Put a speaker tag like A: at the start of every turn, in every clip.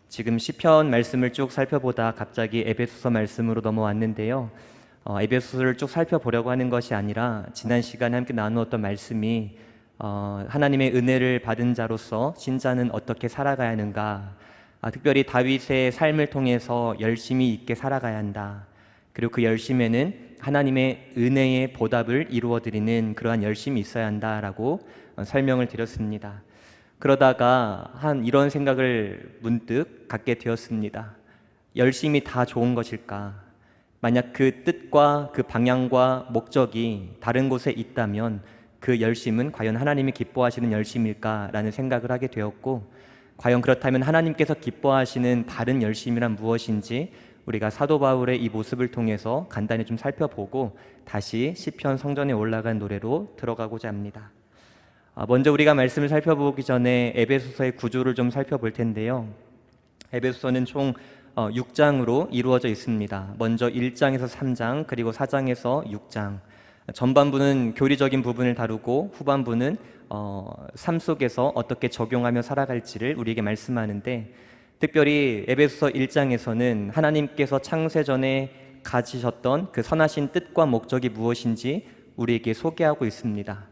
A: 지금 시편 말씀을 쭉 살펴보다 갑자기 에베소서 말씀으로 넘어왔는데요. 에베소서를 쭉 살펴보려고 하는 것이 아니라 지난 시간에 함께 나누었던 말씀이 하나님의 은혜를 받은 자로서 신자는 어떻게 살아가야 하는가, 특별히 다윗의 삶을 통해서 열심히 있게 살아가야 한다. 그리고 그 열심에는 하나님의 은혜의 보답을 이루어드리는 그러한 열심이 있어야 한다라고 설명을 드렸습니다. 그러다가 이런 생각을 문득 갖게 되었습니다. 열심이 다 좋은 것일까? 만약 그 뜻과 그 방향과 목적이 다른 곳에 있다면 그 열심은 과연 하나님이 기뻐하시는 열심일까라는 생각을 하게 되었고, 과연 그렇다면 하나님께서 기뻐하시는 바른 열심이란 무엇인지 우리가 사도 바울의 이 모습을 통해서 간단히 좀 살펴보고 다시 시편 성전에 올라간 노래로 들어가고자 합니다. 먼저 우리가 말씀을 살펴보기 전에 에베소서의 구조를 좀 살펴볼 텐데요. 에베소서는 총 6장으로 이루어져 있습니다. 먼저 1장에서 3장, 그리고 4장에서 6장. 전반부는 교리적인 부분을 다루고 후반부는 삶 속에서 어떻게 적용하며 살아갈지를 우리에게 말씀하는데, 특별히 에베소서 1장에서는 하나님께서 창세전에 가지셨던 그 선하신 뜻과 목적이 무엇인지 우리에게 소개하고 있습니다.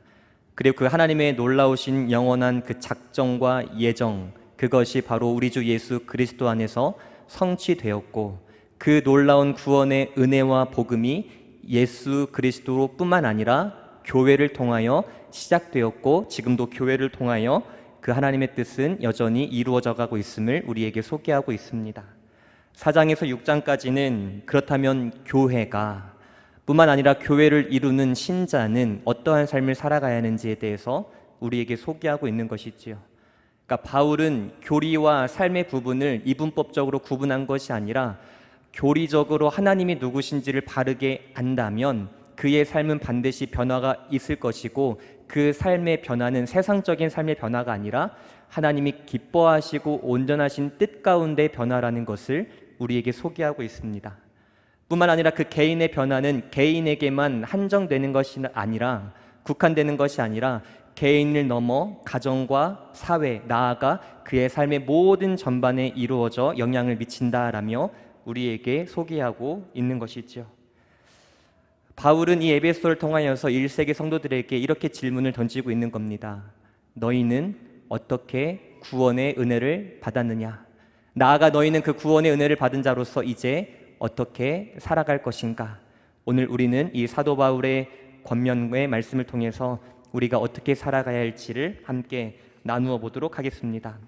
A: 그리고 그 하나님의 놀라우신 영원한 그 작정과 예정, 그것이 바로 우리 주 예수 그리스도 안에서 성취되었고, 그 놀라운 구원의 은혜와 복음이 예수 그리스도로 뿐만 아니라 교회를 통하여 시작되었고, 지금도 교회를 통하여 그 하나님의 뜻은 여전히 이루어져 가고 있음을 우리에게 소개하고 있습니다. 4장에서 6장까지는 그렇다면 교회가 뿐만 아니라 교회를 이루는 신자는 어떠한 삶을 살아가야 하는지에 대해서 우리에게 소개하고 있는 것이지요. 그러니까 바울은 교리와 삶의 부분을 이분법적으로 구분한 것이 아니라 교리적으로 하나님이 누구신지를 바르게 안다면 그의 삶은 반드시 변화가 있을 것이고, 그 삶의 변화는 세상적인 삶의 변화가 아니라 하나님이 기뻐하시고 온전하신 뜻 가운데 변화라는 것을 우리에게 소개하고 있습니다. 뿐만 아니라 그 개인의 변화는 개인에게만 한정되는 것이 아니라, 국한되는 것이 아니라 개인을 넘어 가정과 사회, 나아가 그의 삶의 모든 전반에 이루어져 영향을 미친다라며 우리에게 소개하고 있는 것이죠. 바울은 이 에베소를 통하여서 1세기 성도들에게 이렇게 질문을 던지고 있는 겁니다. 너희는 어떻게 구원의 은혜를 받았느냐? 나아가 너희는 그 구원의 은혜를 받은 자로서 이제 어떻게 살아갈 것인가? 오늘 우리는 이 사도 바울의 권면의 말씀을 통해서 우리가 어떻게 살아가야 할지를 함께 나누어 보도록 하겠습니다.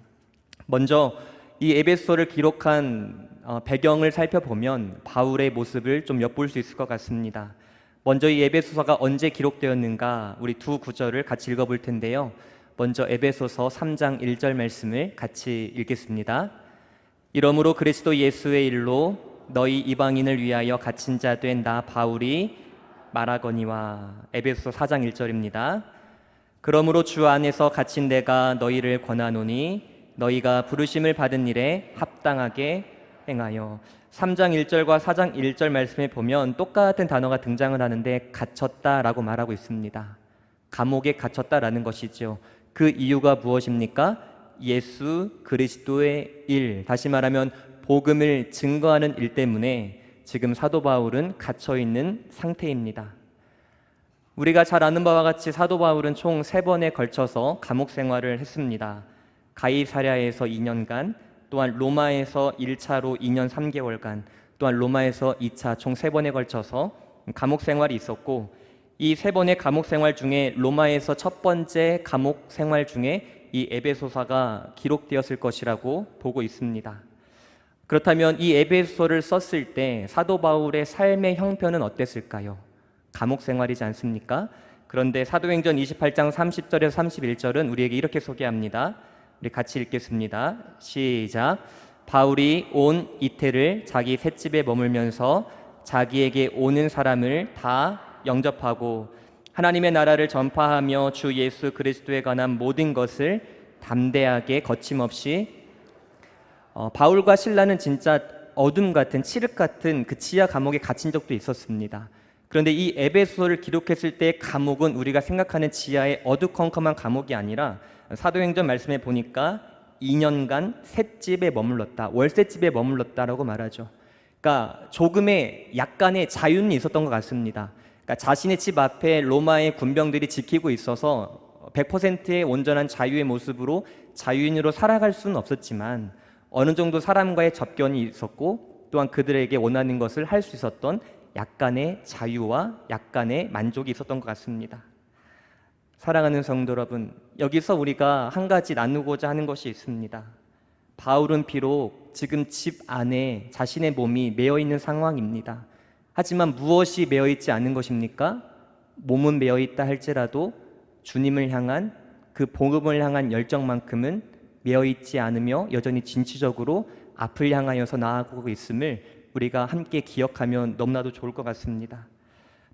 A: 먼저 이 에베소를 기록한 배경을 살펴보면 바울의 모습을 좀 엿볼 수 있을 것 같습니다. 먼저 이 에베소서가 언제 기록되었는가, 우리 두 구절을 같이 읽어볼 텐데요. 먼저 에베소서 3장 1절 말씀을 같이 읽겠습니다. 이러므로 그리스도 예수의 일로 너희 이방인을 위하여 갇힌 자 된 나 바울이 말하거니와. 에베소서 4장 1절입니다. 그러므로 주 안에서 갇힌 내가 너희를 권하노니 너희가 부르심을 받은 일에 합당하게 행하여. 3장 1절과 4장 1절 말씀에 보면 똑같은 단어가 등장을 하는데 갇혔다라고 말하고 있습니다. 감옥에 갇혔다라는 것이죠. 그 이유가 무엇입니까? 예수 그리스도의 일, 다시 말하면 복음을 증거하는 일 때문에 지금 사도 바울은 갇혀 있는 상태입니다. 우리가 잘 아는 바와 같이 사도 바울은 총 3번에 걸쳐서 감옥 생활을 했습니다. 가이사랴에서 2년간, 또한 로마에서 1차로 2년 3개월간, 또한 로마에서 2차 총 3번에 걸쳐서 감옥 생활이 있었고, 이 3번의 감옥 생활 중에 로마에서 첫 번째 감옥 생활 중에 이 에베소서가 기록되었을 것이라고 보고 있습니다. 그렇다면 이 에베소서를 썼을 때 사도 바울의 삶의 형편은 어땠을까요? 감옥 생활이지 않습니까? 그런데 사도행전 28장 30절에서 31절은 우리에게 이렇게 소개합니다. 우리 같이 읽겠습니다. 시작. 바울이 온 이태를 자기 셋집에 머물면서 자기에게 오는 사람을 다 영접하고 하나님의 나라를 전파하며 주 예수 그리스도에 관한 모든 것을 담대하게 거침없이. 바울과 실라는 진짜 어둠 같은 칠흑 같은 그 지하 감옥에 갇힌 적도 있었습니다. 그런데 이 에베소서를 기록했을 때 감옥은 우리가 생각하는 지하의 어두컴컴한 감옥이 아니라 사도행전 말씀에 보니까 2년간 셋집에 머물렀다, 월세집에 머물렀다라고 말하죠. 그러니까 조금의 약간의 자유는 있었던 것 같습니다. 그러니까 자신의 집 앞에 로마의 군병들이 지키고 있어서 100%의 온전한 자유의 모습으로 자유인으로 살아갈 수는 없었지만 어느 정도 사람과의 접견이 있었고 또한 그들에게 원하는 것을 할 수 있었던 약간의 자유와 약간의 만족이 있었던 것 같습니다. 사랑하는 성도 여러분, 여기서 우리가 한 가지 나누고자 하는 것이 있습니다. 바울은 비록 지금 집 안에 자신의 몸이 매여 있는 상황입니다. 하지만 무엇이 매여 있지 않은 것입니까? 몸은 매여 있다 할지라도 주님을 향한 그 복음을 향한 열정만큼은 매여 있지 않으며 여전히 진취적으로 앞을 향하여서 나아가고 있음을 우리가 함께 기억하면 너무나도 좋을 것 같습니다.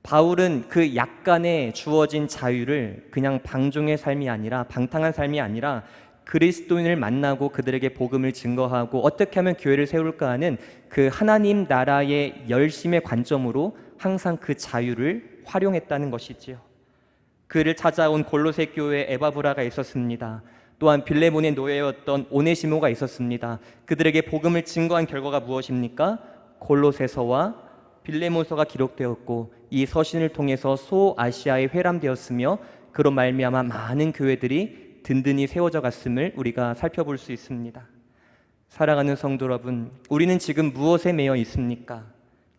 A: 바울은 그 약간의 주어진 자유를 그냥 방종의 삶이 아니라, 방탕한 삶이 아니라 그리스도인을 만나고 그들에게 복음을 증거하고 어떻게 하면 교회를 세울까 하는 그 하나님 나라의 열심의 관점으로 항상 그 자유를 활용했다는 것이지요. 그를 찾아온 골로새 교회에 에바브라가 있었습니다. 또한 빌레몬의 노예였던 오네시모가 있었습니다. 그들에게 복음을 증거한 결과가 무엇입니까? 골로새서와 빌레몬서가 기록되었고 이 서신을 통해서 소아시아에 회람되었으며 그로 말미암아 많은 교회들이 든든히 세워져 갔음을 우리가 살펴볼 수 있습니다. 사랑하는 성도 여러분, 우리는 지금 무엇에 매여 있습니까?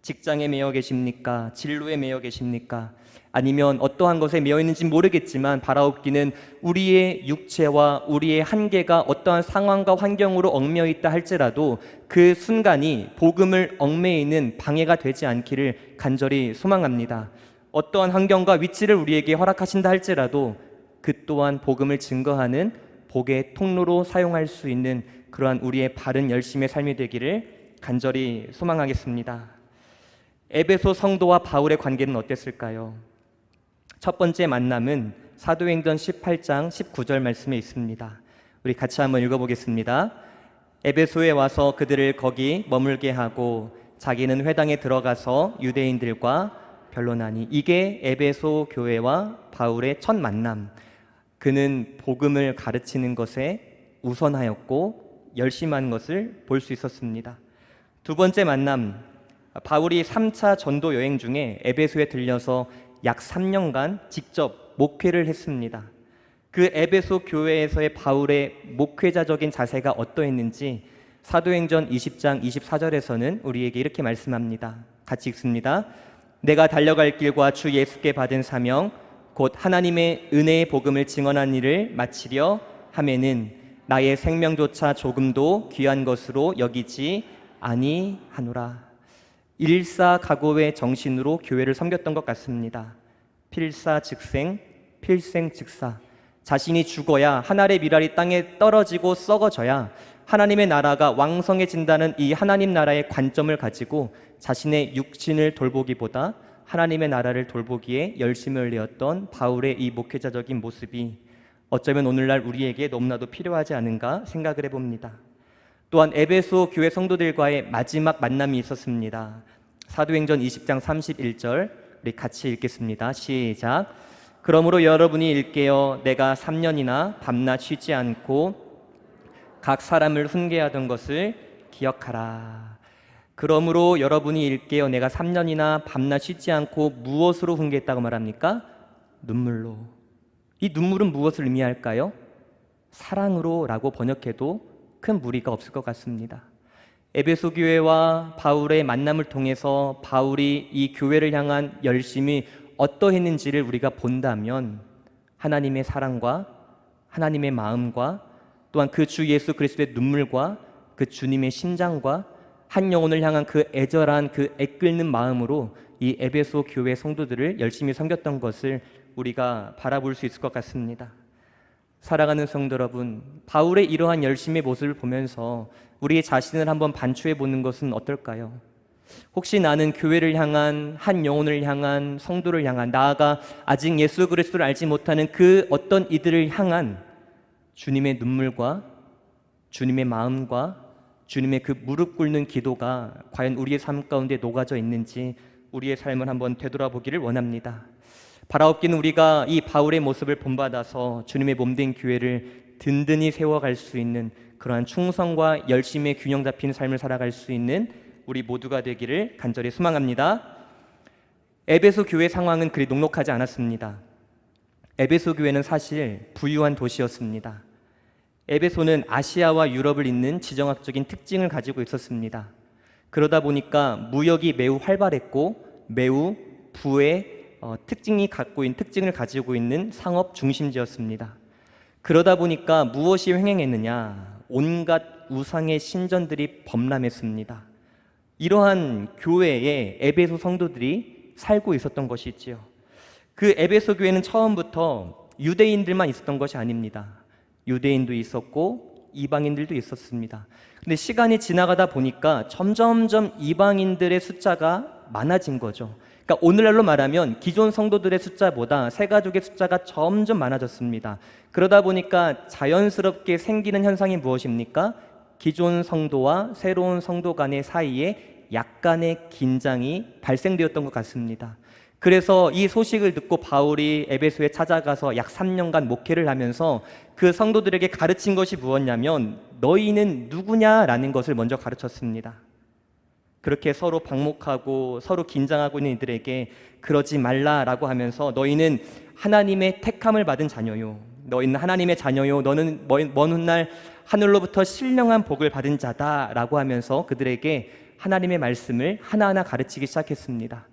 A: 직장에 매여 계십니까? 진로에 매여 계십니까? 아니면 어떠한 것에 매여 있는지 모르겠지만 바라옵기는 우리의 육체와 우리의 한계가 어떠한 상황과 환경으로 얽매여 있다 할지라도 그 순간이 복음을 얽매이는 방해가 되지 않기를 간절히 소망합니다. 어떠한 환경과 위치를 우리에게 허락하신다 할지라도 그 또한 복음을 증거하는 복의 통로로 사용할 수 있는 그러한 우리의 바른 열심의 삶이 되기를 간절히 소망하겠습니다. 에베소 성도와 바울의 관계는 어땠을까요? 첫 번째 만남은 사도행전 18장 19절 말씀에 있습니다. 우리 같이 한번 읽어보겠습니다. 에베소에 와서 그들을 거기 머물게 하고 자기는 회당에 들어가서 유대인들과 변론하니. 이게 에베소 교회와 바울의 첫 만남. 그는 복음을 가르치는 것에 우선하였고 열심한 것을 볼 수 있었습니다. 두 번째 만남, 바울이 3차 전도 여행 중에 에베소에 들려서 약 3년간 직접 목회를 했습니다. 그 에베소 교회에서의 바울의 목회자적인 자세가 어떠했는지 사도행전 20장 24절에서는 우리에게 이렇게 말씀합니다. 같이 읽습니다. 내가 달려갈 길과 주 예수께 받은 사명 곧 하나님의 은혜의 복음을 증언한 일을 마치려 하매는 나의 생명조차 조금도 귀한 것으로 여기지 아니하노라. 일사각오의 정신으로 교회를 섬겼던 것 같습니다. 필사즉생, 필생즉사. 자신이 죽어야 하늘의 미랄이 땅에 떨어지고 썩어져야 하나님의 나라가 왕성해진다는 이 하나님 나라의 관점을 가지고 자신의 육신을 돌보기보다 하나님의 나라를 돌보기에 열심을 내었던 바울의 이 목회자적인 모습이 어쩌면 오늘날 우리에게 너무나도 필요하지 않은가 생각을 해봅니다. 또한 에베소 교회 성도들과의 마지막 만남이 있었습니다. 사도행전 20장 31절 우리 같이 읽겠습니다. 시작. 그러므로 여러분이 일깨어 내가 3년이나 밤낮 쉬지 않고 각 사람을 훈계하던 것을 기억하라. 그러므로 여러분이 일깨어 내가 3년이나 밤낮 쉬지 않고 무엇으로 훈계했다고 말합니까? 눈물로. 이 눈물은 무엇을 의미할까요? 사랑으로 라고 번역해도 큰 무리가 없을 것 같습니다. 에베소 교회와 바울의 만남을 통해서 바울이 이 교회를 향한 열심이 어떠했는지를 우리가 본다면 하나님의 사랑과 하나님의 마음과 또한 그 주 예수 그리스도의 눈물과 그 주님의 심장과 한 영혼을 향한 그 애절한 그 애끓는 마음으로 이 에베소 교회 성도들을 열심히 섬겼던 것을 우리가 바라볼 수 있을 것 같습니다. 사랑하는 성도 여러분, 바울의 이러한 열심의 모습을 보면서 우리의 자신을 한번 반추해 보는 것은 어떨까요? 혹시 나는 교회를 향한, 한 영혼을 향한, 성도를 향한, 나아가 아직 예수 그리스도를 알지 못하는 그 어떤 이들을 향한 주님의 눈물과 주님의 마음과 주님의 그 무릎 꿇는 기도가 과연 우리의 삶 가운데 녹아져 있는지 우리의 삶을 한번 되돌아보기를 원합니다. 바라옵기는 우리가 이 바울의 모습을 본받아서 주님의 몸된 교회를 든든히 세워갈 수 있는 그러한 충성과 열심의 균형 잡힌 삶을 살아갈 수 있는 우리 모두가 되기를 간절히 소망합니다. 에베소 교회 상황은 그리 녹록하지 않았습니다. 에베소 교회는 사실 부유한 도시였습니다. 에베소는 아시아와 유럽을 잇는 지정학적인 특징을 가지고 있었습니다. 그러다 보니까 무역이 매우 활발했고 매우 부의 특징을 가지고 있는 상업 중심지였습니다. 그러다 보니까 무엇이 횡행했느냐? 온갖 우상의 신전들이 범람했습니다. 이러한 교회에 에베소 성도들이 살고 있었던 것이 있지요. 그 에베소 교회는 처음부터 유대인들만 있었던 것이 아닙니다. 유대인도 있었고 이방인들도 있었습니다. 근데 시간이 지나가다 보니까 점점점 이방인들의 숫자가 많아진 거죠. 그러니까 오늘날로 말하면 기존 성도들의 숫자보다 새가족의 숫자가 점점 많아졌습니다. 그러다 보니까 자연스럽게 생기는 현상이 무엇입니까? 기존 성도와 새로운 성도 간의 사이에 약간의 긴장이 발생되었던 것 같습니다. 그래서 이 소식을 듣고 바울이 에베소에 찾아가서 약 3년간 목회를 하면서 그 성도들에게 가르친 것이 무엇냐면 너희는 누구냐라는 것을 먼저 가르쳤습니다. 그렇게 서로 방목하고 서로 긴장하고 있는 이들에게 그러지 말라라고 하면서 너희는 하나님의 택함을 받은 자녀요. 너희는 하나님의 자녀요. 너는 먼 훗날 하늘로부터 신령한 복을 받은 자다라고 하면서 그들에게 하나님의 말씀을 하나하나 가르치기 시작했습니다.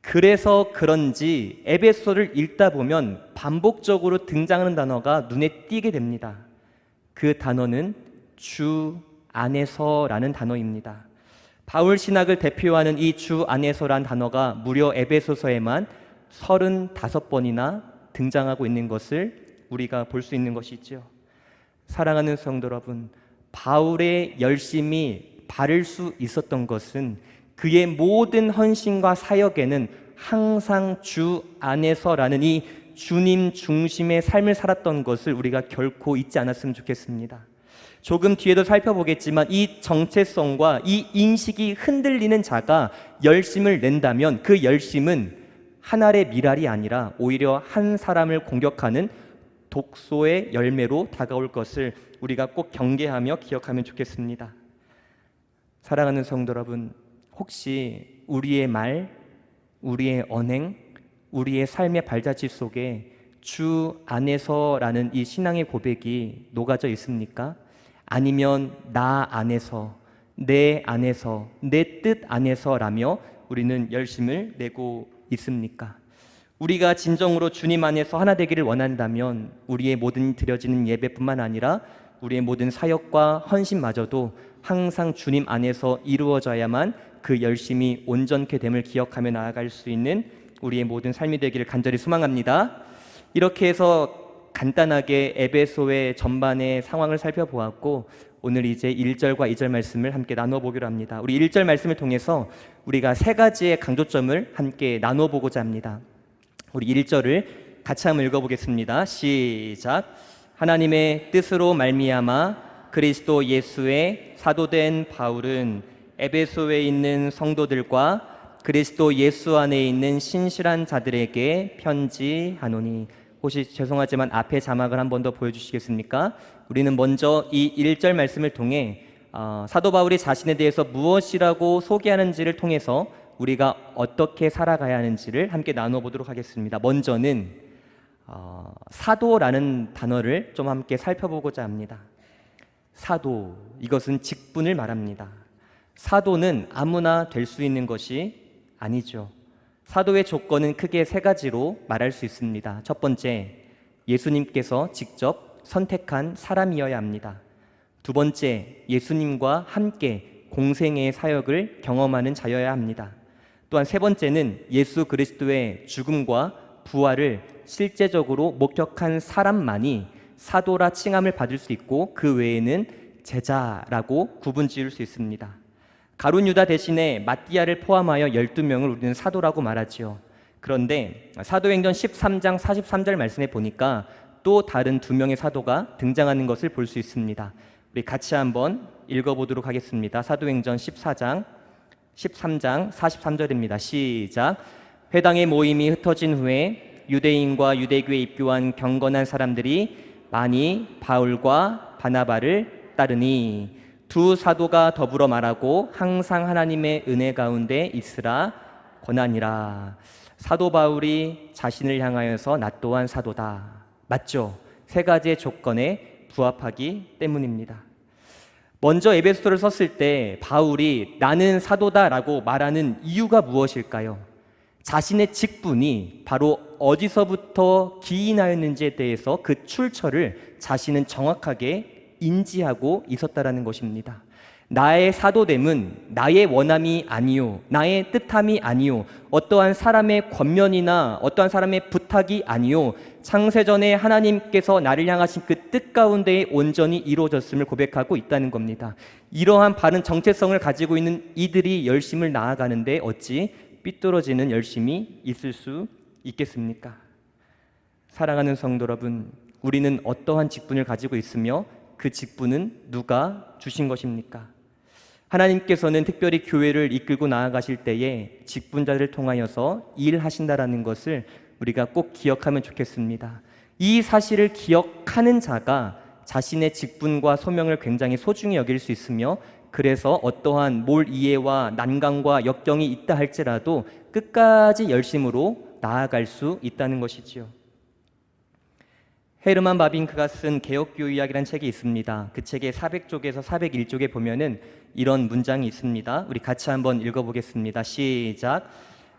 A: 그래서 그런지 에베소를 읽다 보면 반복적으로 등장하는 단어가 눈에 띄게 됩니다. 그 단어는 주 안에서라는 단어입니다. 바울 신학을 대표하는 이 주 안에서란 단어가 무려 에베소서에만 35번이나 등장하고 있는 것을 우리가 볼 수 있는 것이죠. 사랑하는 성도 여러분, 바울의 열심이 바를 수 있었던 것은 그의 모든 헌신과 사역에는 항상 주 안에서라는 이 주님 중심의 삶을 살았던 것을 우리가 결코 잊지 않았으면 좋겠습니다. 조금 뒤에도 살펴보겠지만 이 정체성과 이 인식이 흔들리는 자가 열심을 낸다면 그 열심은 한 알의 밀알이 아니라 오히려 한 사람을 공격하는 독소의 열매로 다가올 것을 우리가 꼭 경계하며 기억하면 좋겠습니다. 사랑하는 성도 여러분, 혹시 우리의 말, 우리의 언행, 우리의 삶의 발자취 속에 주 안에서라는 이 신앙의 고백이 녹아져 있습니까? 아니면 나 안에서, 내 안에서, 내 뜻 안에서라며 우리는 열심을 내고 있습니까? 우리가 진정으로 주님 안에서 하나 되기를 원한다면 우리의 모든 드려지는 예배뿐만 아니라 우리의 모든 사역과 헌신마저도 항상 주님 안에서 이루어져야만 그 열심이 온전케 됨을 기억하며 나아갈 수 있는 우리의 모든 삶이 되기를 간절히 소망합니다. 이렇게 해서 간단하게 에베소의 전반의 상황을 살펴보았고 오늘 이제 1절과 2절 말씀을 함께 나눠보기로 합니다. 우리 1절 말씀을 통해서 우리가 세 가지의 강조점을 함께 나눠보고자 합니다. 우리 1절을 같이 한번 읽어보겠습니다. 시작. 하나님의 뜻으로 말미암아 그리스도 예수의 사도된 바울은 에베소에 있는 성도들과 그리스도 예수 안에 있는 신실한 자들에게 편지하노니. 혹시 죄송하지만 앞에 자막을 한 번 더 보여주시겠습니까? 우리는 먼저 이 1절 말씀을 통해 사도 바울이 자신에 대해서 무엇이라고 소개하는지를 통해서 우리가 어떻게 살아가야 하는지를 함께 나눠보도록 하겠습니다. 먼저는 사도라는 단어를 좀 함께 살펴보고자 합니다. 사도, 이것은 직분을 말합니다. 사도는 아무나 될 수 있는 것이 아니죠. 사도의 조건은 크게 세 가지로 말할 수 있습니다. 첫 번째, 예수님께서 직접 선택한 사람이어야 합니다. 두 번째, 예수님과 함께 공생애의 사역을 경험하는 자여야 합니다. 또한 세 번째는 예수 그리스도의 죽음과 부활을 실제적으로 목격한 사람만이 사도라 칭함을 받을 수 있고 그 외에는 제자라고 구분 지을 수 있습니다. 가룟 유다 대신에 마띠아를 포함하여 12명을 우리는 사도라고 말하지요. 그런데 사도행전 13장 43절 말씀에 보니까 또 다른 2명의 사도가 등장하는 것을 볼 수 있습니다. 우리 같이 한번 읽어보도록 하겠습니다. 사도행전 13장 43절입니다. 시작. 회당의 모임이 흩어진 후에 유대인과 유대교에 입교한 경건한 사람들이 많이 바울과 바나바를 따르니 두 사도가 더불어 말하고 항상 하나님의 은혜 가운데 있으라 권하니라. 사도 바울이 자신을 향하여서 나 또한 사도다. 맞죠? 세 가지의 조건에 부합하기 때문입니다. 먼저 에베소서를 썼을 때 바울이 나는 사도다라고 말하는 이유가 무엇일까요? 자신의 직분이 바로 어디서부터 기인하였는지에 대해서 그 출처를 자신은 정확하게 인지하고 있었다라는 것입니다. 나의 사도됨은 나의 원함이 아니요, 나의 뜻함이 아니요, 어떠한 사람의 권면이나 어떠한 사람의 부탁이 아니요, 창세전에 하나님께서 나를 향하신 그 뜻 가운데에 온전히 이루어졌음을 고백하고 있다는 겁니다. 이러한 바른 정체성을 가지고 있는 이들이 열심을 나아가는데 어찌 삐뚤어지는 열심이 있을 수 있겠습니까? 사랑하는 성도 여러분, 우리는 어떠한 직분을 가지고 있으며 그 직분은 누가 주신 것입니까? 하나님께서는 특별히 교회를 이끌고 나아가실 때에 직분자들을 통하여서 일하신다라는 것을 우리가 꼭 기억하면 좋겠습니다. 이 사실을 기억하는 자가 자신의 직분과 소명을 굉장히 소중히 여길 수 있으며, 그래서 어떠한 몰 이해와 난관과 역경이 있다 할지라도 끝까지 열심으로 나아갈 수 있다는 것이지요. 헤르만 바빙크가 쓴 개혁교의학이라는 책이 있습니다. 그 책의 400쪽에서 401쪽에 보면은 이런 문장이 있습니다. 우리 같이 한번 읽어보겠습니다. 시작.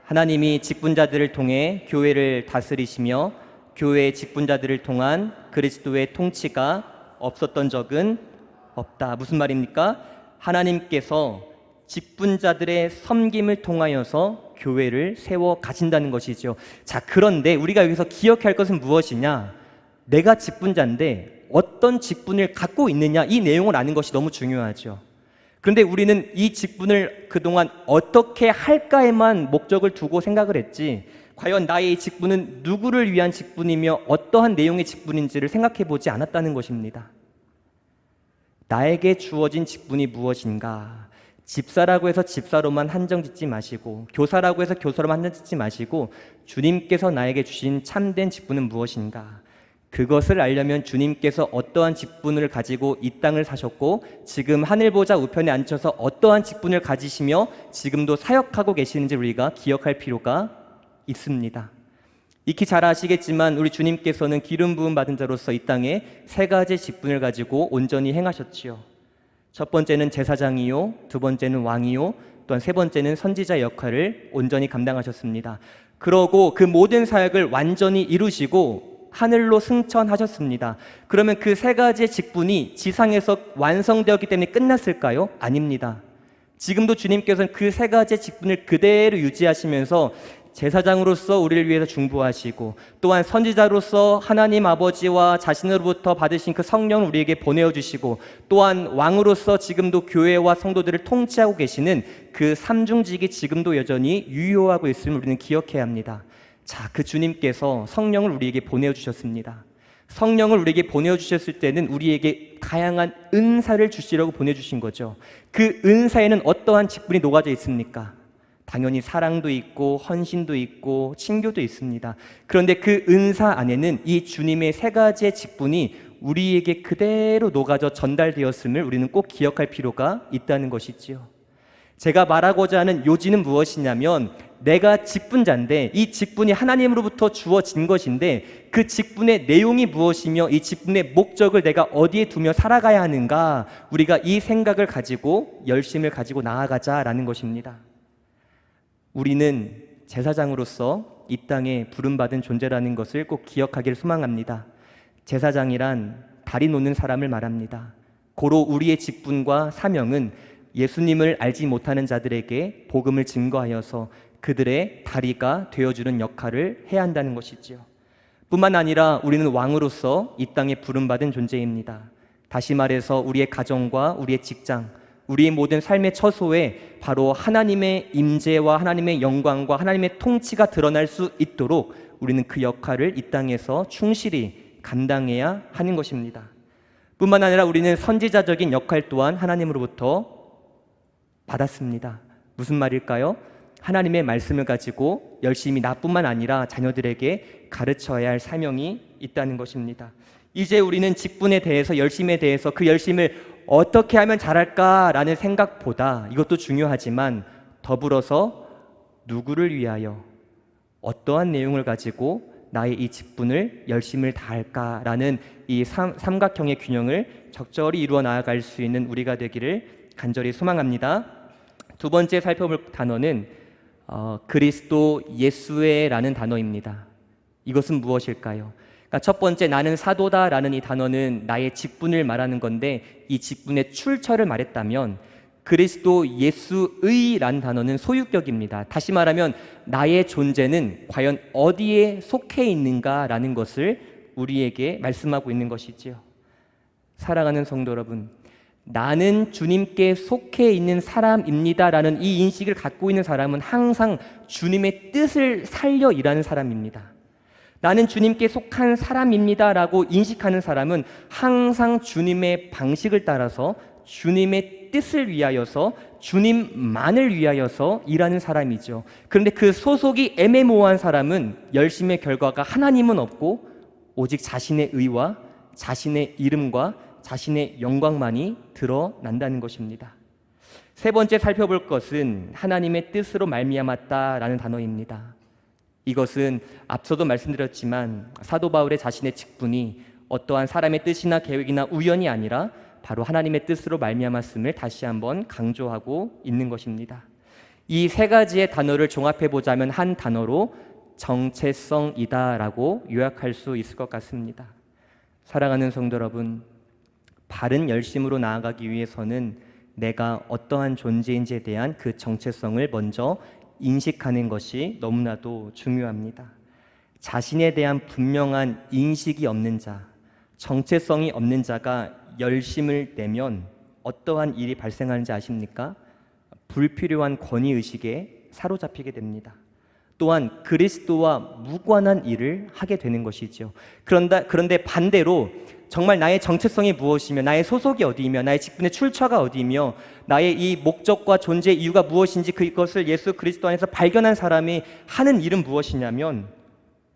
A: 하나님이 직분자들을 통해 교회를 다스리시며 교회의 직분자들을 통한 그리스도의 통치가 없었던 적은 없다. 무슨 말입니까? 하나님께서 직분자들의 섬김을 통하여서 교회를 세워 가신다는 것이죠. 자, 그런데 우리가 여기서 기억해야 할 것은 무엇이냐? 내가 직분자인데 어떤 직분을 갖고 있느냐, 이 내용을 아는 것이 너무 중요하죠. 그런데 우리는 이 직분을 그동안 어떻게 할까에만 목적을 두고 생각을 했지, 과연 나의 이 직분은 누구를 위한 직분이며 어떠한 내용의 직분인지를 생각해 보지 않았다는 것입니다. 나에게 주어진 직분이 무엇인가? 집사라고 해서 집사로만 한정짓지 마시고, 교사라고 해서 교사로만 한정짓지 마시고, 주님께서 나에게 주신 참된 직분은 무엇인가? 그것을 알려면 주님께서 어떠한 직분을 가지고 이 땅을 사셨고 지금 하늘보좌 우편에 앉혀서 어떠한 직분을 가지시며 지금도 사역하고 계시는지 우리가 기억할 필요가 있습니다. 익히 잘 아시겠지만 우리 주님께서는 기름 부음 받은 자로서 이 땅에 세 가지 직분을 가지고 온전히 행하셨지요. 첫 번째는 제사장이요, 두 번째는 왕이요, 또한 세 번째는 선지자 역할을 온전히 감당하셨습니다. 그러고 그 모든 사역을 완전히 이루시고 하늘로 승천하셨습니다. 그러면 그 세 가지의 직분이 지상에서 완성되었기 때문에 끝났을까요? 아닙니다. 지금도 주님께서는 그 세 가지의 직분을 그대로 유지하시면서 제사장으로서 우리를 위해서 중보하시고, 또한 선지자로서 하나님 아버지와 자신으로부터 받으신 그 성령을 우리에게 보내어주시고, 또한 왕으로서 지금도 교회와 성도들을 통치하고 계시는 그 삼중직이 지금도 여전히 유효하고 있음을 우리는 기억해야 합니다. 자, 그 주님께서 성령을 우리에게 보내주셨습니다. 성령을 우리에게 보내주셨을 때는 우리에게 다양한 은사를 주시려고 보내주신 거죠. 그 은사에는 어떠한 직분이 녹아져 있습니까? 당연히 사랑도 있고 헌신도 있고 친교도 있습니다. 그런데 그 은사 안에는 이 주님의 세 가지의 직분이 우리에게 그대로 녹아져 전달되었음을 우리는 꼭 기억할 필요가 있다는 것이지요. 제가 말하고자 하는 요지는 무엇이냐면, 내가 직분자인데 이 직분이 하나님으로부터 주어진 것인데 그 직분의 내용이 무엇이며 이 직분의 목적을 내가 어디에 두며 살아가야 하는가, 우리가 이 생각을 가지고 열심을 가지고 나아가자라는 것입니다. 우리는 제사장으로서 이 땅에 부름받은 존재라는 것을 꼭 기억하기를 소망합니다. 제사장이란 다리 놓는 사람을 말합니다. 고로 우리의 직분과 사명은 예수님을 알지 못하는 자들에게 복음을 증거하여서 그들의 다리가 되어주는 역할을 해야 한다는 것이지요. 뿐만 아니라 우리는 왕으로서 이 땅에 부름받은 존재입니다. 다시 말해서 우리의 가정과 우리의 직장, 우리의 모든 삶의 처소에 바로 하나님의 임재와 하나님의 영광과 하나님의 통치가 드러날 수 있도록 우리는 그 역할을 이 땅에서 충실히 감당해야 하는 것입니다. 뿐만 아니라 우리는 선지자적인 역할 또한 하나님으로부터 받았습니다. 무슨 말일까요? 하나님의 말씀을 가지고 열심히 나뿐만 아니라 자녀들에게 가르쳐야 할 사명이 있다는 것입니다. 이제 우리는 직분에 대해서, 열심에 대해서 그 열심을 어떻게 하면 잘할까라는 생각보다 이것도 중요하지만 더불어서 누구를 위하여 어떠한 내용을 가지고 나의 이 직분을 열심을 다할까라는 이 삼각형의 균형을 적절히 이루어 나아갈 수 있는 우리가 되기를 간절히 소망합니다. 두 번째 살펴볼 단어는 그리스도 예수의라는 단어입니다. 이것은 무엇일까요? 그러니까 첫 번째 나는 사도다라는 이 단어는 나의 직분을 말하는 건데 이 직분의 출처를 말했다면 그리스도 예수의라는 단어는 소유격입니다. 다시 말하면 나의 존재는 과연 어디에 속해 있는가라는 것을 우리에게 말씀하고 있는 것이지요. 사랑하는 성도 여러분, 나는 주님께 속해 있는 사람입니다라는 이 인식을 갖고 있는 사람은 항상 주님의 뜻을 살려 일하는 사람입니다. 나는 주님께 속한 사람입니다라고 인식하는 사람은 항상 주님의 방식을 따라서 주님의 뜻을 위하여서 주님만을 위하여서 일하는 사람이죠. 그런데 그 소속이 애매모호한 사람은 열심의 결과가 하나님은 없고 오직 자신의 의와 자신의 이름과 자신의 영광만이 드러난다는 것입니다. 세 번째 살펴볼 것은 하나님의 뜻으로 말미암았다라는 단어입니다. 이것은 앞서도 말씀드렸지만 사도 바울의 자신의 직분이 어떠한 사람의 뜻이나 계획이나 우연이 아니라 바로 하나님의 뜻으로 말미암았음을 다시 한번 강조하고 있는 것입니다. 이 세 가지의 단어를 종합해 보자면 한 단어로 정체성이다라고 요약할 수 있을 것 같습니다. 사랑하는 성도 여러분, 바른 열심으로 나아가기 위해서는 내가 어떠한 존재인지에 대한 그 정체성을 먼저 인식하는 것이 너무나도 중요합니다. 자신에 대한 분명한 인식이 없는 자, 정체성이 없는 자가 열심을 내면 어떠한 일이 발생하는지 아십니까? 불필요한 권위의식에 사로잡히게 됩니다. 또한 그리스도와 무관한 일을 하게 되는 것이죠. 그런데 반대로 정말 나의 정체성이 무엇이며 나의 소속이 어디이며 나의 직분의 출처가 어디이며 나의 이 목적과 존재 이유가 무엇인지 그것을 예수 그리스도 안에서 발견한 사람이 하는 일은 무엇이냐면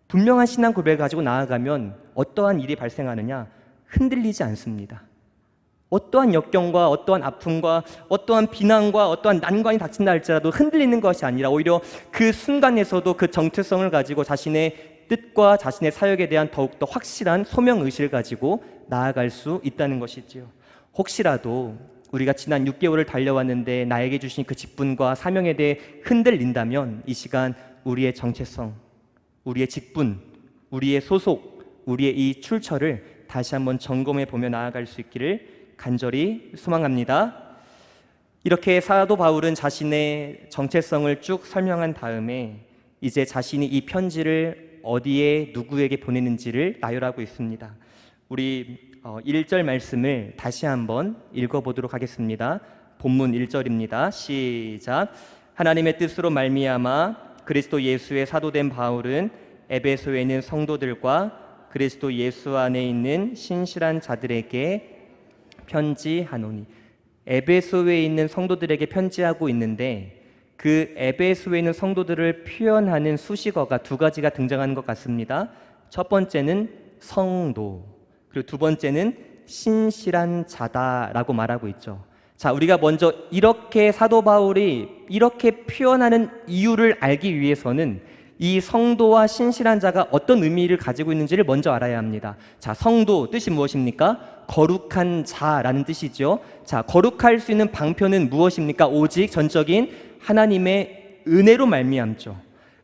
A: 분명한 신앙 고백을 가지고 나아가면 어떠한 일이 발생하느냐? 흔들리지 않습니다. 어떠한 역경과 어떠한 아픔과 어떠한 비난과 어떠한 난관이 닥친다 할지라도 흔들리는 것이 아니라 오히려 그 순간에서도 그 정체성을 가지고 자신의 뜻과 자신의 사역에 대한 더욱더 확실한 소명의식을 가지고 나아갈 수 있다는 것이지요. 혹시라도 우리가 지난 6개월을 달려왔는데 나에게 주신 그 직분과 사명에 대해 흔들린다면 이 시간 우리의 정체성, 우리의 직분, 우리의 소속, 우리의 이 출처를 다시 한번 점검해 보며 나아갈 수 있기를 간절히 소망합니다. 이렇게 사도 바울은 자신의 정체성을 쭉 설명한 다음에 이제 자신이 이 편지를 어디에 누구에게 보내는지를 나열하고 있습니다. 우리 1절 말씀을 다시 한번 읽어보도록 하겠습니다. 본문 1절입니다. 시작. 하나님의 뜻으로 말미암아 그리스도 예수의 사도된 바울은 에베소에 있는 성도들과 그리스도 예수 안에 있는 신실한 자들에게 편지하노니. 에베소에 있는 성도들에게 편지하고 있는데 그 에베소에 있는 성도들을 표현하는 수식어가 두 가지가 등장하는 것 같습니다. 첫 번째는 성도, 그리고 두 번째는 신실한 자다라고 말하고 있죠. 자, 우리가 먼저 이렇게 사도 바울이 이렇게 표현하는 이유를 알기 위해서는 이 성도와 신실한 자가 어떤 의미를 가지고 있는지를 먼저 알아야 합니다. 자, 성도 뜻이 무엇입니까? 거룩한 자라는 뜻이죠. 자, 거룩할 수 있는 방편은 무엇입니까? 오직 전적인 하나님의 은혜로 말미암죠.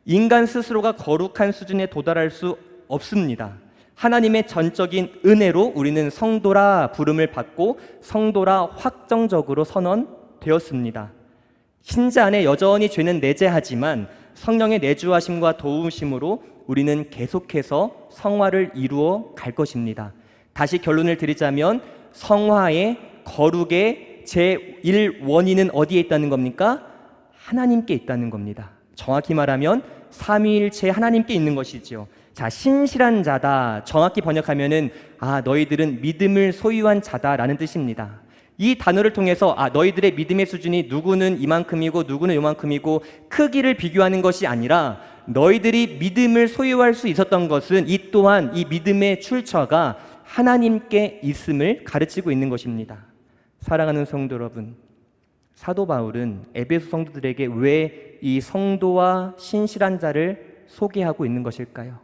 A: 인간 스스로가 거룩한 수준에 도달할 수 없습니다. 하나님의 전적인 은혜로 우리는 성도라 부름을 받고 성도라 확정적으로 선언되었습니다. 신자 안에 여전히 죄는 내재하지만 성령의 내주하심과 도우심으로 우리는 계속해서 성화를 이루어 갈 것입니다. 다시 결론을 드리자면 성화의 거룩의 제1원인은 어디에 있다는 겁니까? 하나님께 있다는 겁니다. 정확히 말하면 삼위일체 하나님께 있는 것이죠. 자, 신실한 자다, 정확히 번역하면은 너희들은 믿음을 소유한 자다라는 뜻입니다. 이 단어를 통해서 너희들의 믿음의 수준이 누구는 이만큼이고 누구는 요만큼이고 크기를 비교하는 것이 아니라 너희들이 믿음을 소유할 수 있었던 것은 이 또한 이 믿음의 출처가 하나님께 있음을 가르치고 있는 것입니다. 사랑하는 성도 여러분, 사도 바울은 에베소 성도들에게 왜 이 성도와 신실한 자를 소개하고 있는 것일까요?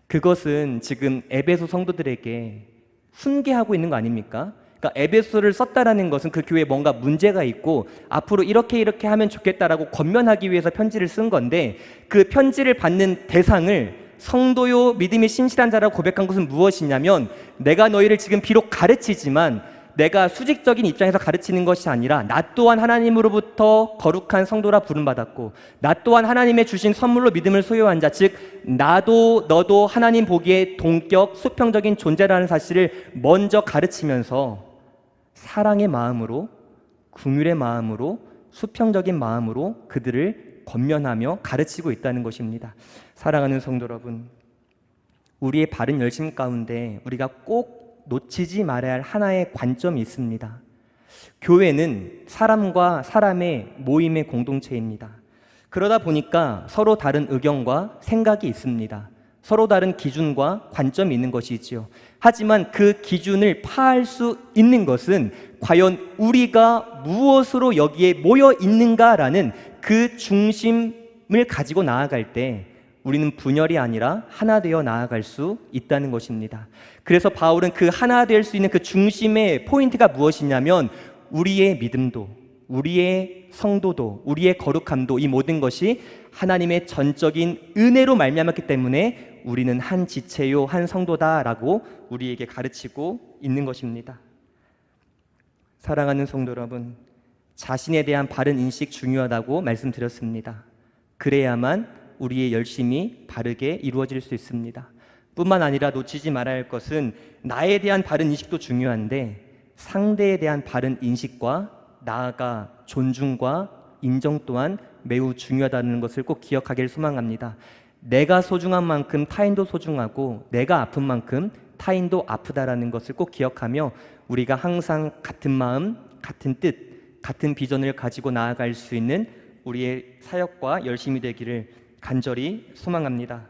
A: 그것은 지금 에베소 성도들에게 훈계하고 있는 거 아닙니까? 그러니까 에베소를 썼다라는 것은 그 교회에 뭔가 문제가 있고 앞으로 이렇게 하면 좋겠다라고 권면하기 위해서 편지를 쓴 건데, 그 편지를 받는 대상을 성도요 믿음이 신실한 자라고 고백한 것은 무엇이냐면, 내가 너희를 지금 비록 가르치지만 내가 수직적인 입장에서 가르치는 것이 아니라 나 또한 하나님으로부터 거룩한 성도라 부름받았고 나 또한 하나님의 주신 선물로 믿음을 소유한 자, 즉 나도 너도 하나님 보기에 동격 수평적인 존재라는 사실을 먼저 가르치면서 사랑의 마음으로, 긍휼의 마음으로, 수평적인 마음으로 그들을 권면하며 가르치고 있다는 것입니다. 사랑하는 성도 여러분, 우리의 바른 열심 가운데 우리가 꼭 놓치지 말아야 할 하나의 관점이 있습니다. 교회는 사람과 사람의 모임의 공동체입니다. 그러다 보니까 서로 다른 의견과 생각이 있습니다. 서로 다른 기준과 관점이 있는 것이지요. 하지만 그 기준을 파할 수 있는 것은 과연 우리가 무엇으로 여기에 모여 있는가라는 그 중심을 가지고 나아갈 때 우리는 분열이 아니라 하나 되어 나아갈 수 있다는 것입니다. 그래서 바울은 그 하나 될 수 있는 그 중심의 포인트가 무엇이냐면, 우리의 믿음도, 우리의 성도도, 우리의 거룩함도, 이 모든 것이 하나님의 전적인 은혜로 말미암았기 때문에 우리는 한 지체요 한 성도다라고 우리에게 가르치고 있는 것입니다. 사랑하는 성도 여러분, 자신에 대한 바른 인식 중요하다고 말씀드렸습니다. 그래야만 우리의 열심이 바르게 이루어질 수 있습니다. 뿐만 아니라 놓치지 말아야 할 것은 나에 대한 바른 인식도 중요한데 상대에 대한 바른 인식과 나아가 존중과 인정 또한 매우 중요하다는 것을 꼭 기억하기를 소망합니다. 내가 소중한 만큼 타인도 소중하고 내가 아픈 만큼 타인도 아프다라는 것을 꼭 기억하며 우리가 항상 같은 마음, 같은 뜻, 같은 비전을 가지고 나아갈 수 있는 우리의 사역과 열심이 되기를 간절히 소망합니다.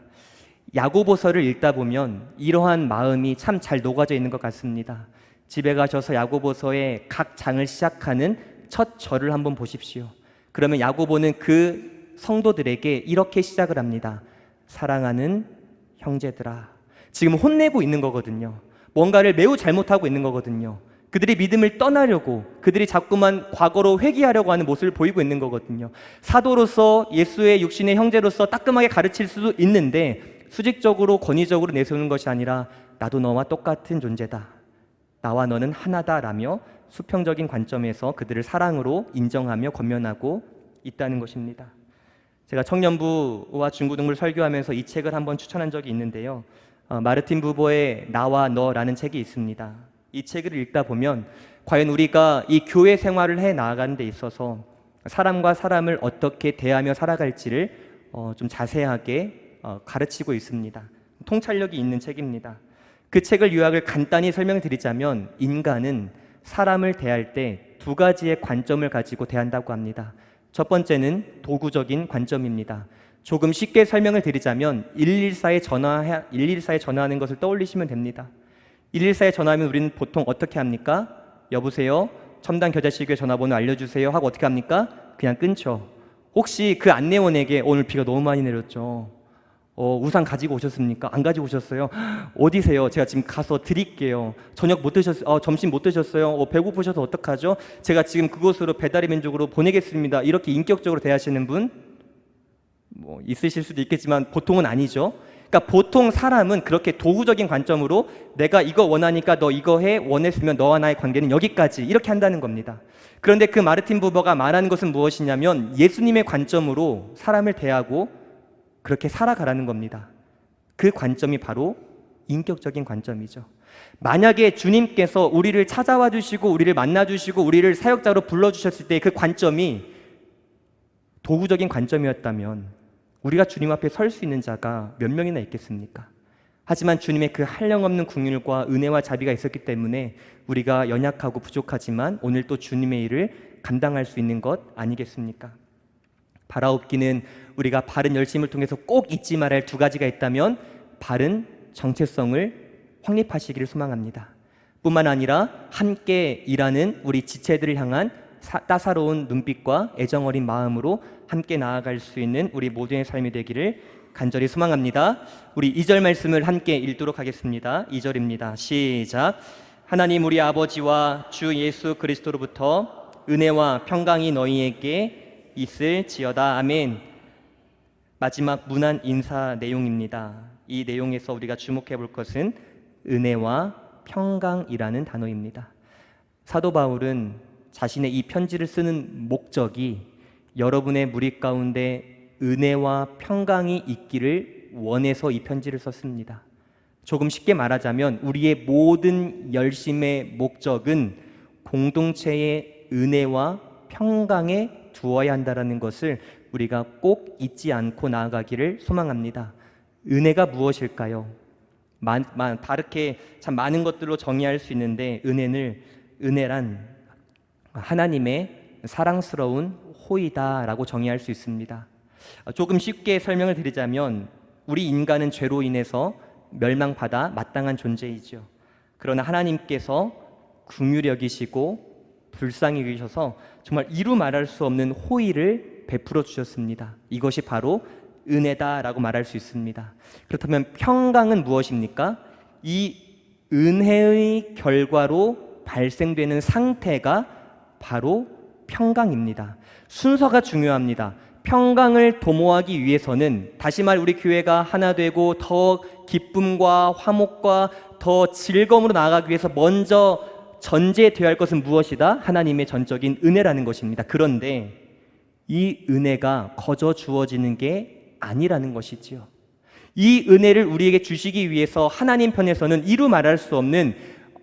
A: 야고보서를 읽다 보면 이러한 마음이 참 잘 녹아져 있는 것 같습니다. 집에 가셔서 야고보서의 각 장을 시작하는 첫 절을 한번 보십시오. 그러면 야고보는 그 성도들에게 이렇게 시작을 합니다. 사랑하는 형제들아. 지금 혼내고 있는 거거든요. 뭔가를 매우 잘못하고 있는 거거든요. 그들이 믿음을 떠나려고, 그들이 자꾸만 과거로 회귀하려고 하는 모습을 보이고 있는 거거든요. 사도로서 예수의 육신의 형제로서 따끔하게 가르칠 수도 있는데 수직적으로 권위적으로 내세우는 것이 아니라 나도 너와 똑같은 존재다, 나와 너는 하나다라며 수평적인 관점에서 그들을 사랑으로 인정하며 권면하고 있다는 것입니다. 제가 청년부와 중고등부를 설교하면서 이 책을 한번 추천한 적이 있는데요. 마르틴 부버의 나와 너라는 책이 있습니다. 이 책을 읽다 보면 과연 우리가 이 교회 생활을 해 나아가는 데 있어서 사람과 사람을 어떻게 대하며 살아갈지를 좀 자세하게 가르치고 있습니다. 통찰력이 있는 책입니다. 그 책을 요약을 간단히 설명드리자면 인간은 사람을 대할 때 두 가지의 관점을 가지고 대한다고 합니다. 첫 번째는 도구적인 관점입니다. 조금 쉽게 설명을 드리자면 114에 전화하는 것을 떠올리시면 됩니다. 114에 전화하면 우리는 보통 어떻게 합니까? 여보세요? 첨단 겨자씨교회 전화번호 알려주세요 하고 어떻게 합니까? 그냥 끊죠. 혹시 그 안내원에게 오늘 비가 너무 많이 내렸죠, 우산 가지고 오셨습니까? 안 가지고 오셨어요? 어디세요? 제가 지금 가서 드릴게요. 저녁 못 드셨어요? 점심 못 드셨어요? 배고프셔서 어떡하죠? 제가 지금 그곳으로 배달의 민족으로 보내겠습니다. 이렇게 인격적으로 대하시는 분 있으실 수도 있겠지만 보통은 아니죠. 그러니까 보통 사람은 그렇게 도구적인 관점으로 내가 이거 원하니까 너 이거 해, 원했으면 너와 나의 관계는 여기까지, 이렇게 한다는 겁니다. 그런데 그 마르틴 부버가 말하는 것은 무엇이냐면 예수님의 관점으로 사람을 대하고 그렇게 살아가라는 겁니다. 그 관점이 바로 인격적인 관점이죠. 만약에 주님께서 우리를 찾아와 주시고 우리를 만나 주시고 우리를 사역자로 불러주셨을 때 그 관점이 도구적인 관점이었다면 우리가 주님 앞에 설 수 있는 자가 몇 명이나 있겠습니까? 하지만 주님의 그 한량없는 긍휼과 은혜와 자비가 있었기 때문에 우리가 연약하고 부족하지만 오늘 또 주님의 일을 감당할 수 있는 것 아니겠습니까? 바라옵기는 우리가 바른 열심을 통해서 꼭 잊지 말아야 할 두 가지가 있다면 바른 정체성을 확립하시기를 소망합니다. 뿐만 아니라 함께 일하는 우리 지체들을 향한 따사로운 눈빛과 애정 어린 마음으로 함께 나아갈 수 있는 우리 모두의 삶이 되기를 간절히 소망합니다. 우리 2절 말씀을 함께 읽도록 하겠습니다. 2절입니다. 시작. 하나님 우리 아버지와 주 예수 그리스도로부터 은혜와 평강이 너희에게 있을지어다. 아멘. 마지막 문안 인사 내용입니다. 이 내용에서 우리가 주목해 볼 것은 은혜와 평강이라는 단어입니다. 사도 바울은 자신의 이 편지를 쓰는 목적이 여러분의 무리 가운데 은혜와 평강이 있기를 원해서 이 편지를 썼습니다. 조금 쉽게 말하자면 우리의 모든 열심의 목적은 공동체의 은혜와 평강에 두어야 한다는 것을 우리가 꼭 잊지 않고 나아가기를 소망합니다. 은혜가 무엇일까요? 다르게 참 많은 것들로 정의할 수 있는데 은혜란 하나님의 사랑스러운 호의다라고 정의할 수 있습니다. 조금 쉽게 설명을 드리자면 우리 인간은 죄로 인해서 멸망받아 마땅한 존재이죠. 그러나 하나님께서 긍휼히 여기시고 불쌍히 여기셔서 정말 이루 말할 수 없는 호의를 베풀어 주셨습니다. 이것이 바로 은혜다라고 말할 수 있습니다. 그렇다면 평강은 무엇입니까? 이 은혜의 결과로 발생되는 상태가 바로 평강입니다. 순서가 중요합니다. 평강을 도모하기 위해서는 다시 말 우리 교회가 하나 되고 더 기쁨과 화목과 더 즐거움으로 나아가기 위해서 먼저 전제되어야 할 것은 무엇이다? 하나님의 전적인 은혜라는 것입니다. 그런데 이 은혜가 거저 주어지는 게 아니라는 것이지요. 이 은혜를 우리에게 주시기 위해서 하나님 편에서는 이루 말할 수 없는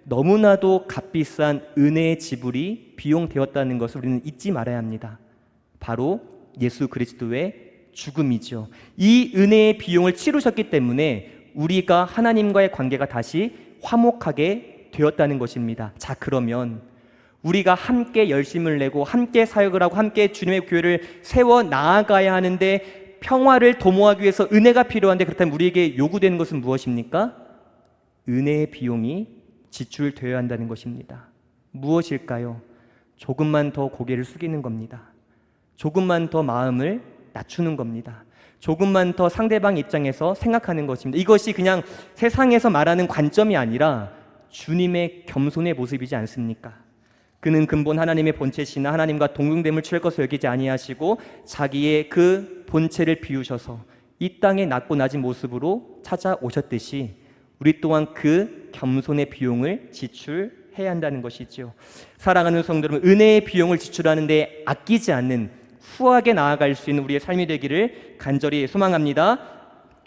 A: 너무나도 값비싼 은혜의 지불이 비용되었다는 것을 우리는 잊지 말아야 합니다. 바로 예수 그리스도의 죽음이죠. 이 은혜의 비용을 치르셨기 때문에 우리가 하나님과의 관계가 다시 화목하게 되었다는 것입니다. 자, 그러면 우리가 함께 열심을 내고 함께 사역을 하고 함께 주님의 교회를 세워 나아가야 하는데 평화를 도모하기 위해서 은혜가 필요한데 그렇다면 우리에게 요구되는 것은 무엇입니까? 은혜의 비용이 지출되어야 한다는 것입니다. 무엇일까요? 조금만 더 고개를 숙이는 겁니다. 조금만 더 마음을 낮추는 겁니다. 조금만 더 상대방 입장에서 생각하는 것입니다. 이것이 그냥 세상에서 말하는 관점이 아니라 주님의 겸손의 모습이지 않습니까? 그는 근본 하나님의 본체시나 하나님과 동등됨을 취할 것을 여기지 아니하시고 자기의 그 본체를 비우셔서 이 땅에 낮고 낮은 모습으로 찾아오셨듯이 우리 또한 그 겸손의 비용을 지출해야 한다는 것이죠. 사랑하는 성도 여러분, 은혜의 비용을 지출하는데 아끼지 않는 후하게 나아갈 수 있는 우리의 삶이 되기를 간절히 소망합니다.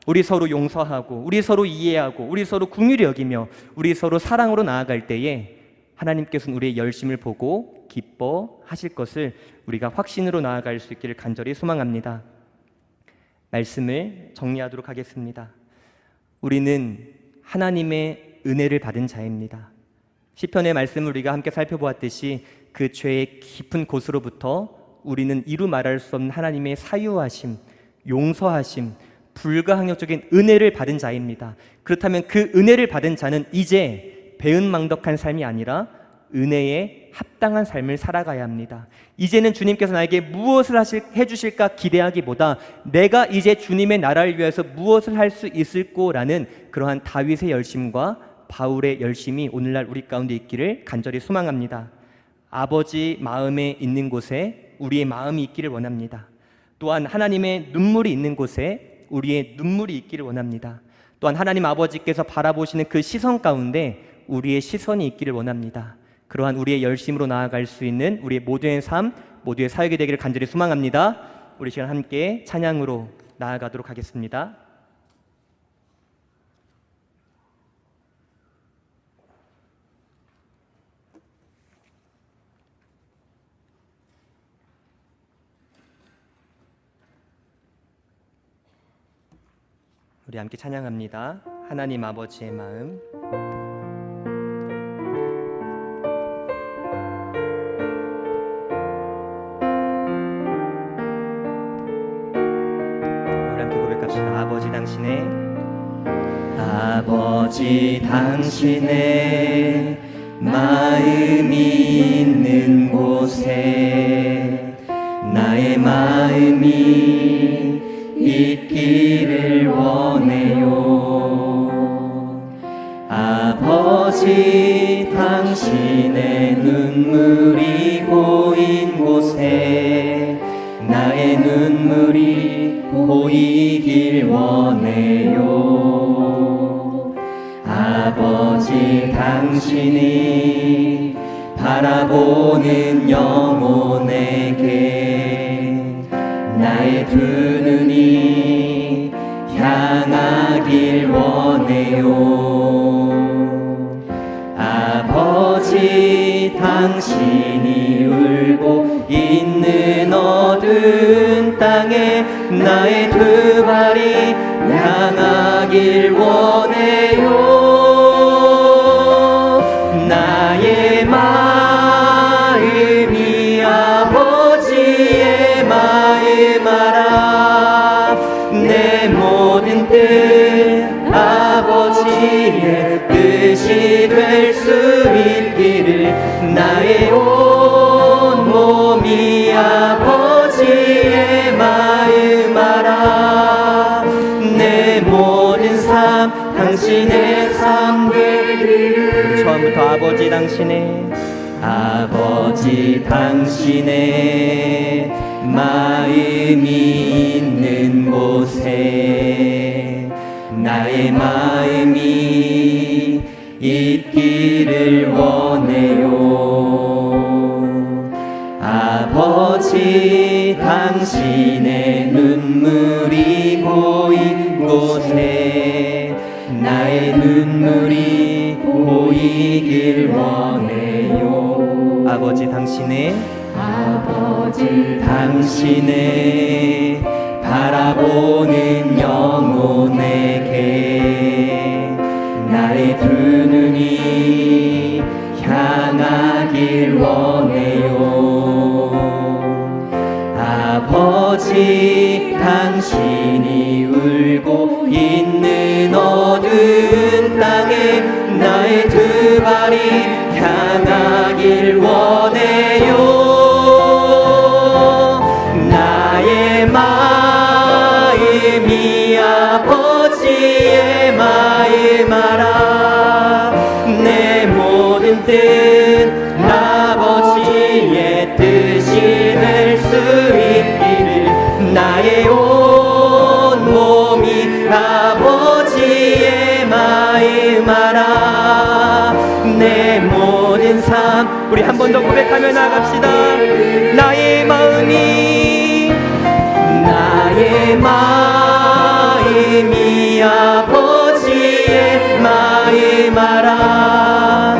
A: 우리 서로 용서하고 우리 서로 이해하고 우리 서로 긍휼히 여기며 우리 서로 사랑으로 나아갈 때에 하나님께서는 우리의 열심을 보고 기뻐하실 것을 우리가 확신으로 나아갈 수 있기를 간절히 소망합니다. 말씀을 정리하도록 하겠습니다. 우리는 하나님의 은혜를 받은 자입니다. 시편의 말씀을 우리가 함께 살펴보았듯이 그 죄의 깊은 곳으로부터 우리는 이루 말할 수 없는 하나님의 사유하심, 용서하심, 불가항력적인 은혜를 받은 자입니다. 그렇다면 그 은혜를 받은 자는 이제 배은망덕한 삶이 아니라 은혜에 합당한 삶을 살아가야 합니다. 이제는 주님께서 나에게 무엇을 해주실까 기대하기보다 내가 이제 주님의 나라를 위해서 무엇을 할 수 있을 거라는 그러한 다윗의 열심과 바울의 열심이 오늘날 우리 가운데 있기를 간절히 소망합니다. 아버지 마음에 있는 곳에 우리의 마음이 있기를 원합니다. 또한 하나님의 눈물이 있는 곳에 우리의 눈물이 있기를 원합니다. 또한 하나님 아버지께서 바라보시는 그 시선 가운데 우리의 시선이 있기를 원합니다. 그러한 우리의 열심으로 나아갈 수 있는 우리의 모두의 삶, 모두의 사역이 되기를 간절히 소망합니다. 우리 시간 함께 찬양으로 나아가도록 하겠습니다. 우리 함께 찬양합니다. 하나님 아버지의 마음. 우리 함께 고백합시다. 아버지 당신의 마음이 있는 곳에 나의 마음이 있기를 원해요. 아버지, 당신의 눈물이 고인 곳에 나의 눈물이 고이길 원해요. 아버지, 당신이 바라보는 영혼에게 나의 두 눈이 향하길 원해요. 아버지, 당신이 울고 있는 어두운 땅에 나의 두 발이 향하길 원해요. 나의 마음이 아버지의 마음 알아. 내 모든 뜻 아버지의 뜻이 될 수 있기를. 나의 온 몸이 아버지의 마음 알아. 내 모든 삶 당신의 삶 되기를. 처음부터 아버지, 당신의 마음이 있는 곳에 나의 마음이 있기를 원해요. 아버지, 당신의 눈물이 고인 곳에 나의 눈물이 고이길 원해요. 아버지, 당신의 바라보는 영혼에게 나의 두 눈이 향하길 원해요. 아버지, 당신이 울고 있는 어두운 땅에 나의 두 발이 향하길 원해요. 나의 마음이 아버지의 마음 알아. 내 모든 뜻 아버지의 뜻이 될 수 있기를. 나의 온 몸이 아버지의 마음 알아. 내 모든 삶. 우리 한 번 더 고백하며 나갑시다. 나의 마음이 아버지의 마음 알아.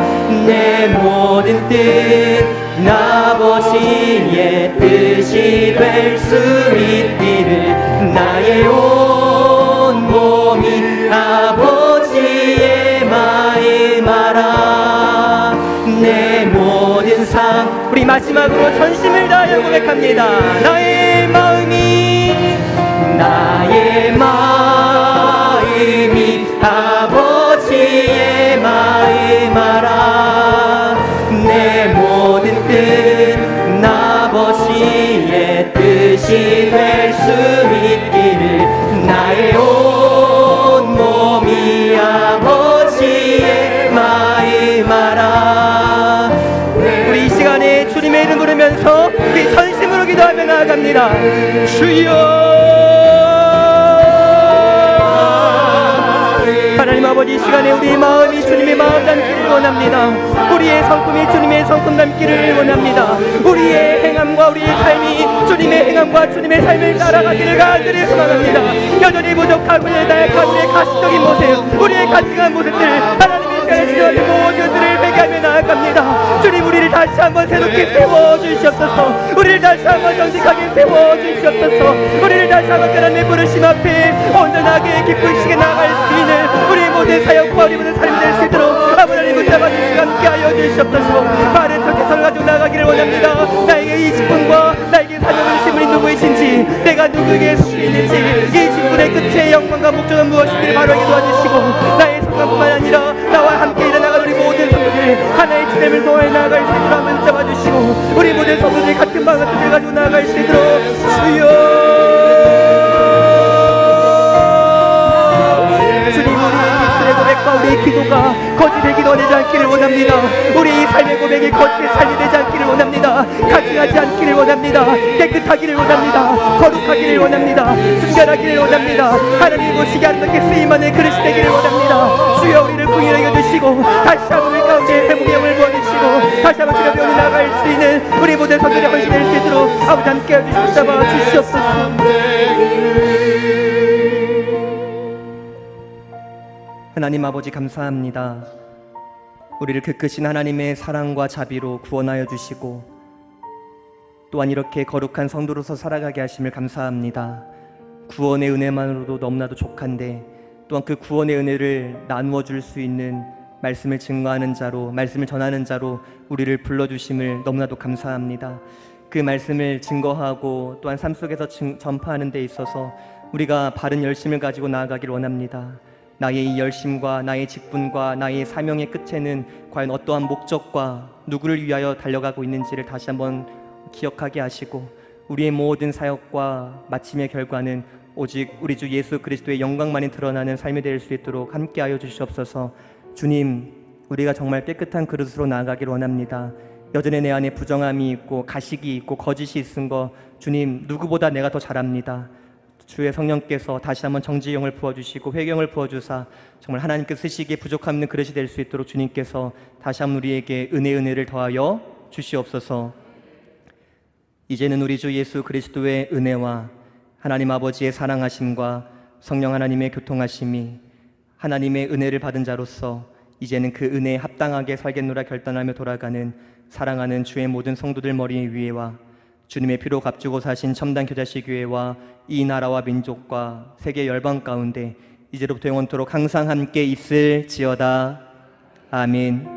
A: 내 모든 뜻 아버지의 뜻이 될 수 있기를. 나의 온 몸이 아버지의 마음 알아. 내 모든 삶. 우리 마지막으로 전심을 다하여 고백합니다. 나의 마음이 아버지의 마음 알아. 내 모든 뜻 아버지의 뜻이 될 수 있기를. 나의 온 몸이 아버지의 마음 알아. 우리 이 시간에 주님의 이름 부르면서 우리 전심으로 기도하며 나아갑니다. 주여, 하나님 아버지, 이 시간에 우리의 마음이 주님의 마음 닮기를 원합니다. 우리의 성품이 주님의 성품 닮기를 원합니다. 우리의 행함과 우리의 삶이 주님의 행함과 주님의 삶을 따라가기를 간절히 소망합니다. 여전히 부족하고 나약한 우리의 가시적인 모습, 우리의 가증한 모습들, 하나님의 시간에 지도하는 모든 것들을 회개하며 나아갑니다. 주님, 우리를 다시 한번 새롭게 세워주시옵소서. 우리를 다시 한번 정직하게 세워주시옵소서. 우리를 다시 한번 하나님의 부르심 앞에 온전하게 기쁘시게 나아갈 수 있는 우리 모든 사역과 우리 모든 삶이 될 수 있도록 아버지 하나님 붙잡아 주시고 함께하여 주시옵소서. 바른 정체성을 가지고 나가기를 원합니다. 나에게 이 직분과 나에게 사명을 주신 분이 누구이신지, 내가 누구에게 속해 있는지, 이 직분의 끝에 영광과 목적은 무엇인지를 바로 알게 도와주시고, 나의 성공뿐만 아니라 나와 함께 일어나갈 우리 모든 성도들 하나의 지대 하나님을 통해 나아갈 수 있도록 한번 잡아주시고 우리 모든 성도들이 같은 마음을 가지고 나아갈 수 있도록 주여 우리의 기도가 거짓되기 원하지 않기를 원합니다. 우리 삶의 고백이 거짓의 삶이 되지 않기를 원합니다. 가증하지 않기를 원합니다. 깨끗하기를 원합니다. 거룩하기를 원합니다. 순결하기를 원합니다. 하나님 보시기 아름답게 쓰임만의 그릇이 되기를 원합니다. 주여 우리를 긍휼히 여겨주시고 다시 한번 우리 가운데 회복의 영을 부어주시고 다시 한번 주여 병이 나갈 수 있는 우리 모든 성도들의 헌신될 수 있도록 아버지 함께 해주시옵소서. 하나님 아버지 감사합니다. 우리를 그 크신 하나님의 사랑과 자비로 구원하여 주시고 또한 이렇게 거룩한 성도로서 살아가게 하심을 감사합니다. 구원의 은혜만으로도 너무나도 족한데 또한 그 구원의 은혜를 나누어 줄 수 있는 말씀을 증거하는 자로, 말씀을 전하는 자로 우리를 불러주심을 너무나도 감사합니다. 그 말씀을 증거하고 또한 삶 속에서 전파하는 데 있어서 우리가 바른 열심을 가지고 나아가길 원합니다. 나의 이 열심과 나의 직분과 나의 사명의 끝에는 과연 어떠한 목적과 누구를 위하여 달려가고 있는지를 다시 한번 기억하게 하시고 우리의 모든 사역과 마침의 결과는 오직 우리 주 예수 그리스도의 영광만이 드러나는 삶이 될 수 있도록 함께하여 주시옵소서. 주님, 우리가 정말 깨끗한 그릇으로 나아가길 원합니다. 여전히 내 안에 부정함이 있고 가식이 있고 거짓이 있은 거 주님 누구보다 내가 더 잘합니다. 주의 성령께서 다시 한번 정지용을 부어주시고 회경을 부어주사 정말 하나님께 쓰시기에 부족함 있는 그릇이 될 수 있도록 주님께서 다시 한번 우리에게 은혜를 더하여 주시옵소서. 이제는 우리 주 예수 그리스도의 은혜와 하나님 아버지의 사랑하심과 성령 하나님의 교통하심이 하나님의 은혜를 받은 자로서 이제는 그 은혜에 합당하게 살겠노라 결단하며 돌아가는 사랑하는 주의 모든 성도들 머리 위에와 주님의 피로 값주고 사신 첨단 교자씨 교회와 이 나라와 민족과 세계 열방 가운데 이제로부터 영원토록 항상 함께 있을지어다. 아멘.